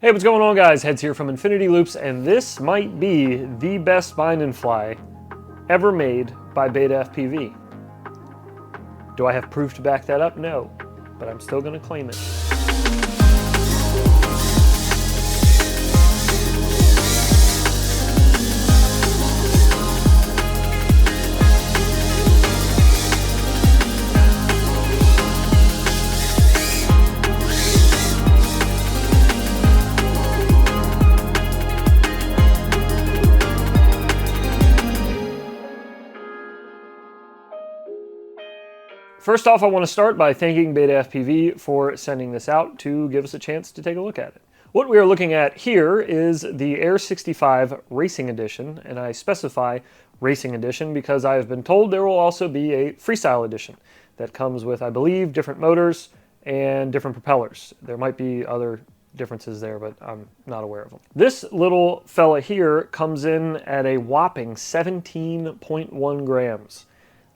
Hey, what's going on, guys? Heads here from Infinity Loops, and this might be the best bind and fly ever made by BetaFPV. Do I have proof to back that up? No, but I'm still going to claim it. First off, I want to start by thanking BetaFPV for sending this out to give us a chance to take a look at it. What we are looking at here is the Air65 Racing Edition, and I specify Racing Edition because I have been told there will also be a Freestyle Edition that comes with, I believe, different motors and different propellers. There might be other differences there, but I'm not aware of them. This little fella here comes in at a whopping 17.1 grams.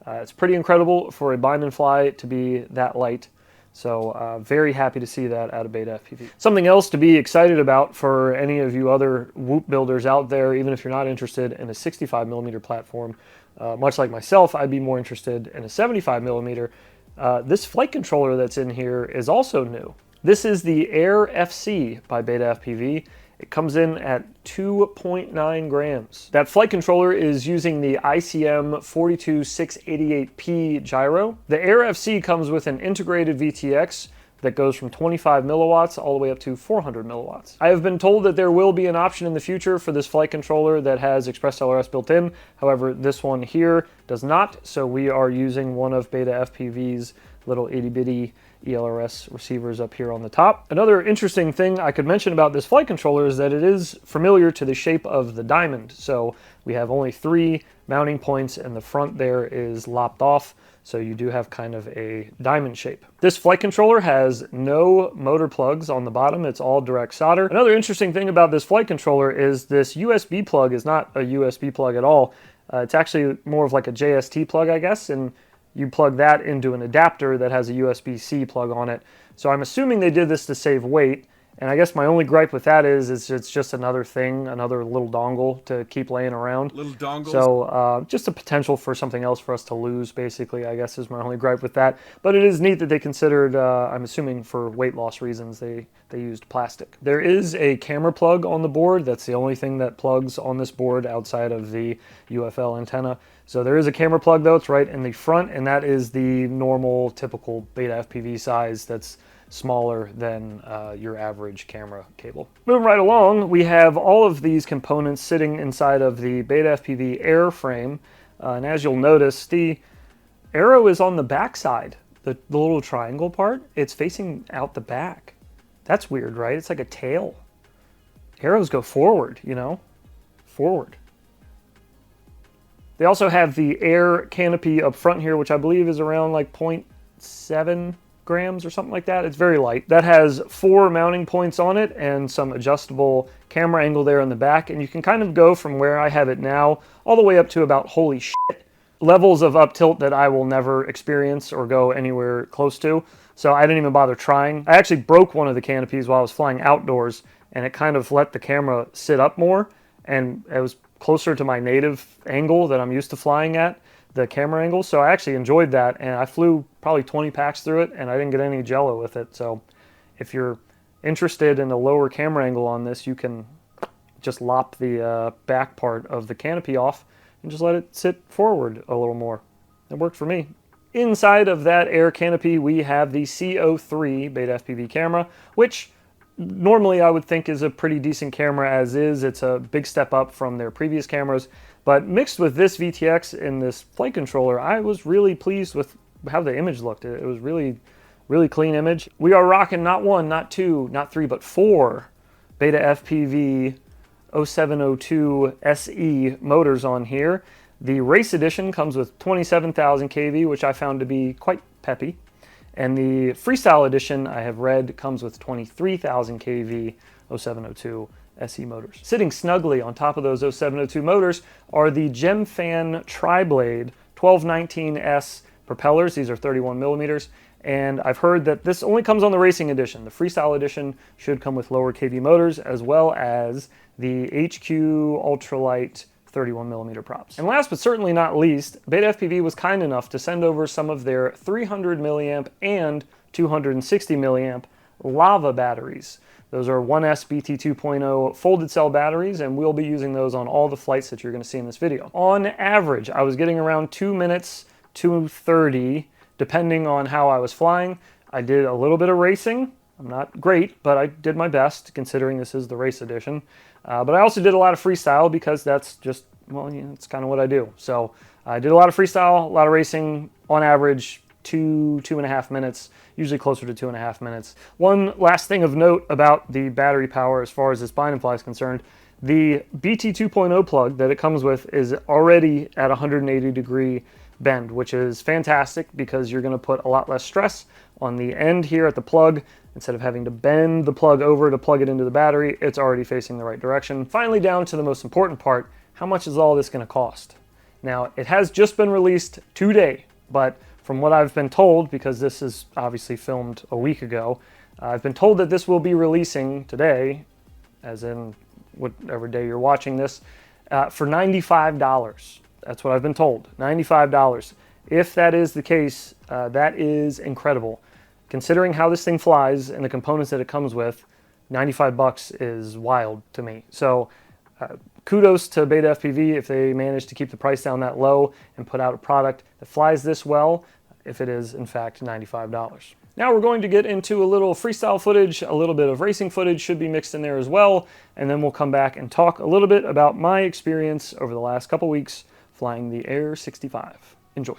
It's pretty incredible for a bind and fly to be that light, so very happy to see that out of BetaFPV. Something else to be excited about for any of you other Whoop builders out there, even if you're not interested in a 65mm platform, much like myself, I'd be more interested in a 75mm. This flight controller that's in here is also new. This is the Air65 by BetaFPV. It comes in at 2.9 grams. That flight controller is using the ICM 42688P gyro. The Air65 comes with an integrated VTX that goes from 25 milliwatts all the way up to 400 milliwatts. I have been told that there will be an option in the future for this flight controller that has ExpressLRS built in. However, this one here does not, so we are using one of BetaFPV's little itty-bitty ELRS receivers up here on the top. Another interesting thing I could mention about this flight controller is that it is familiar to the shape of the diamond. So we have only 3 mounting points and the front there is lopped off. So you do have kind of a diamond shape. This flight controller has no motor plugs on the bottom. It's all direct solder. Another interesting thing about this flight controller is this USB plug is not a USB plug at all. It's actually more of like a JST plug, I guess. And you plug that into an adapter that has a USB-C plug on it. So I'm assuming they did this to save weight. And I guess my only gripe with that is it's just another thing, another little dongle to keep laying around. Little dongles. So just a potential for something else for us to lose, basically, I guess is my only gripe with that. But it is neat that they considered, I'm assuming for weight loss reasons, they used plastic. There is a camera plug on the board. That's the only thing that plugs on this board outside of the UFL antenna. So there is a camera plug though, it's right in the front, and that is the normal, typical BetaFPV size that's smaller than your average camera cable. Moving right along, we have all of these components sitting inside of the BetaFPV airframe, and as you'll notice, the arrow is on the back side. The little triangle part, it's facing out the back. That's weird, right? It's like a tail. Arrows go forward, you know? Forward. They also have the air canopy up front here, which I believe is around like 0.7 grams or something like that. It's very light. That has 4 mounting points on it and some adjustable camera angle there in the back. And you can kind of go from where I have it now all the way up to about, holy shit, levels of up tilt that I will never experience or go anywhere close to. So I didn't even bother trying. I actually broke one of the canopies while I was flying outdoors, and it kind of let the camera sit up more, and it was closer to my native angle that I'm used to flying at, the camera angle. So I actually enjoyed that, and I flew probably 20 packs through it, and I didn't get any jello with it. So if you're interested in a lower camera angle on this, you can just lop the back part of the canopy off and just let it sit forward a little more. It worked for me. Inside of that air canopy, we have the CO3 BetaFPV camera, which normally I would think is a pretty decent camera as is. It's a big step up from their previous cameras, but mixed with this VTX and this flight controller, I was really pleased with how the image looked. It was really, really clean image. We are rocking not 1, not 2, not 3, but 4 BetaFPV 0702 SE motors on here. The Race Edition comes with 27,000 kV, which I found to be quite peppy. And the Freestyle Edition, I have read, comes with 23,000 kV 0702 SE motors. Sitting snugly on top of those 0702 motors are the GemFan Tri-Blade 1219S propellers. These are 31 millimeters. And I've heard that this only comes on the racing edition. The freestyle edition should come with lower KV motors, as well as the HQ ultralight 31mm props. And last but certainly not least, BetaFPV was kind enough to send over some of their 300 milliamp and 260 milliamp lava batteries. Those are 1S BT 2.0 folded cell batteries, and we'll be using those on all the flights that you're going to see in this video. On average, I was getting around 2 minutes, 2:30, depending on how I was flying. I did a little bit of racing. I'm not great, but I did my best, considering this is the race edition. But I also did a lot of freestyle, because that's just, well, you know, it's kind of what I do. So I did a lot of freestyle, a lot of racing, on average 2.5 minutes, usually closer to 2.5 minutes. One last thing of note about the battery power as far as this bind and fly is concerned, the BT 2.0 plug that it comes with is already at 180-degree bend, which is fantastic because you're going to put a lot less stress on the end here at the plug. Instead of having to bend the plug over to plug it into the battery, it's already facing the right direction. Finally, down to the most important part, how much is all this going to cost? Now, it has just been released today, but from what I've been told, because this is obviously filmed a week ago, I've been told that this will be releasing today, as in whatever day you're watching this, for $95. That's what I've been told, $95. If that is the case, that is incredible. Considering how this thing flies and the components that it comes with, 95 bucks is wild to me. So kudos to BetaFPV if they manage to keep the price down that low and put out a product that flies this well, if it is in fact $95. Now we're going to get into a little freestyle footage, a little bit of racing footage should be mixed in there as well, and then we'll come back and talk a little bit about my experience over the last couple weeks flying the Air65. Enjoy.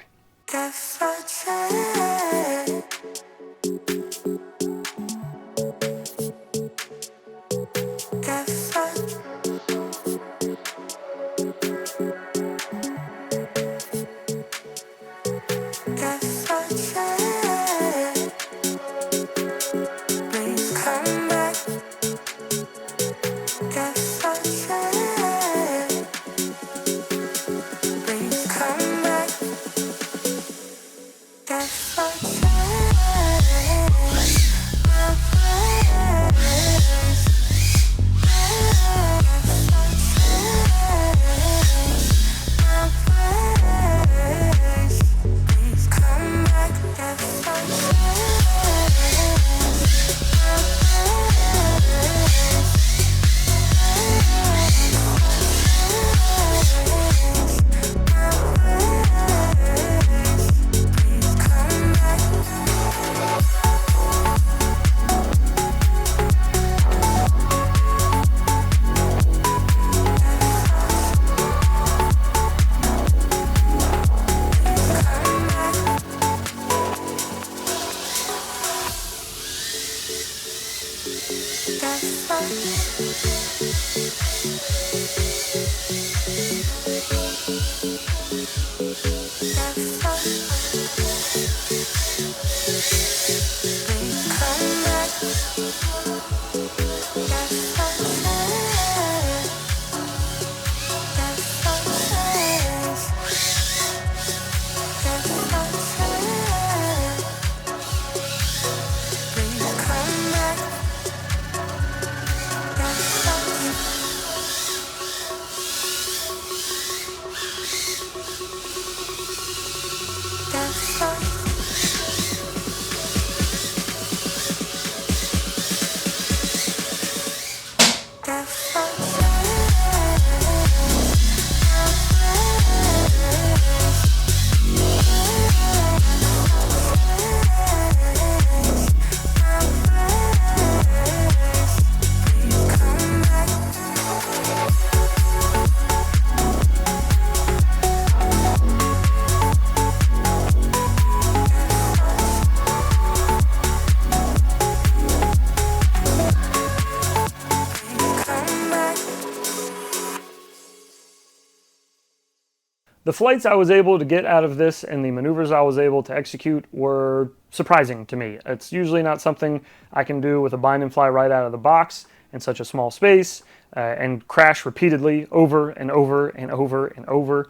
The flights I was able to get out of this and the maneuvers I was able to execute were surprising to me. It's usually not something I can do with a bind and fly right out of the box in such a small space and crash repeatedly over and over and over and over.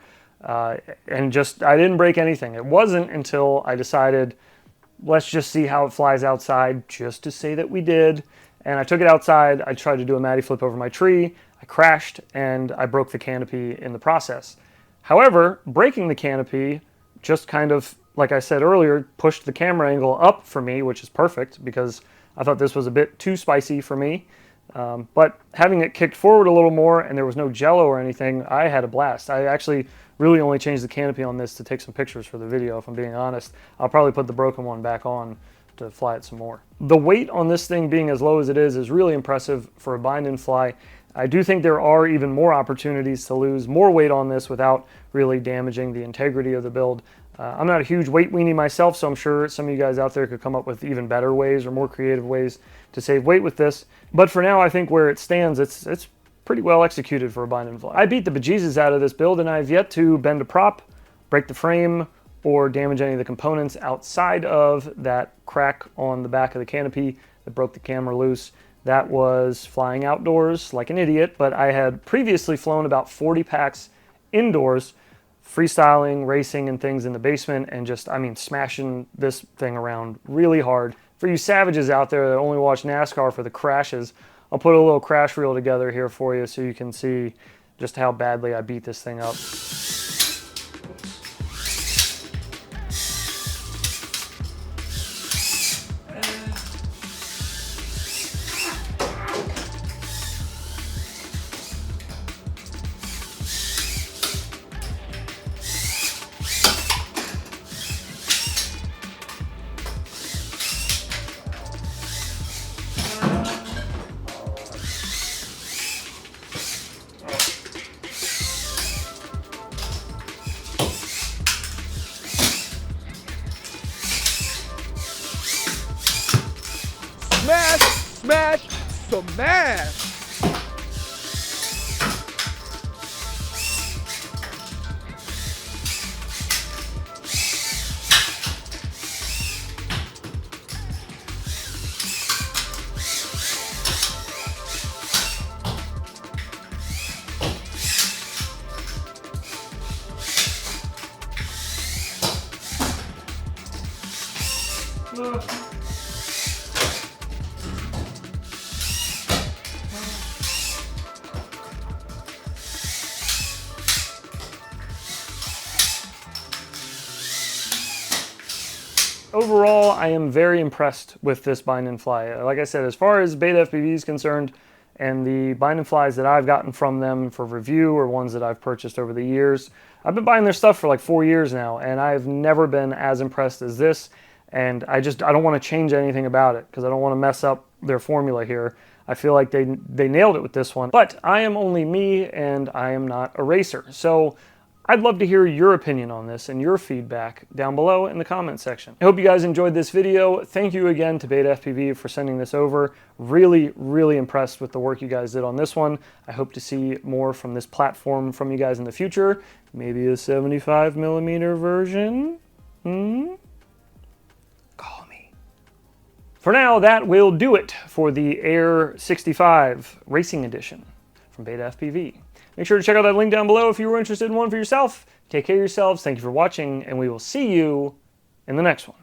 And just, I didn't break anything. It wasn't until I decided let's just see how it flies outside, just to say that we did. And I took it outside. I tried to do a Matty flip over my tree. I crashed and I broke the canopy in the process. However, breaking the canopy just kind of, like I said earlier, pushed the camera angle up for me, which is perfect because I thought this was a bit too spicy for me. But having it kicked forward a little more and there was no jello or anything, I had a blast. I actually really only changed the canopy on this to take some pictures for the video, if I'm being honest. I'll probably put the broken one back on to fly it some more. The weight on this thing being as low as it is really impressive for a bind and fly. I do think there are even more opportunities to lose more weight on this without really damaging the integrity of the build. I'm not a huge weight weenie myself, so I'm sure some of you guys out there could come up with even better ways or more creative ways to save weight with this. But for now, I think where it stands, it's pretty well executed for a bind and fly. I beat the bejesus out of this build, and I've yet to bend a prop, break the frame, or damage any of the components outside of that crack on the back of the canopy that broke the camera loose. That was flying outdoors like an idiot, but I had previously flown about 40 packs indoors, freestyling, racing, and things in the basement, and just, I mean, smashing this thing around really hard. For you savages out there that only watch NASCAR for the crashes, I'll put a little crash reel together here for you so you can see just how badly I beat this thing up. Smash, smash, smash! Overall, I am very impressed with this bind and fly. Like I said, as far as BetaFPV is concerned, and the bind and flies that I've gotten from them for review or ones that I've purchased over the years, I've been buying their stuff for like 4 years now, and I've never been as impressed as this. And I don't want to change anything about it because I don't want to mess up their formula here. I feel like they nailed it with this one. But I am only me, and I am not a racer. So I'd love to hear your opinion on this and your feedback down below in the comment section. I hope you guys enjoyed this video. Thank you again to BetaFPV for sending this over. Really, really impressed with the work you guys did on this one. I hope to see more from this platform from you guys in the future. Maybe a 75mm version? Call me. For now, that will do it for the Air65 Racing Edition from BetaFPV. Make sure to check out that link down below if you were interested in one for yourself. Take care of yourselves. Thank you for watching, and we will see you in the next one.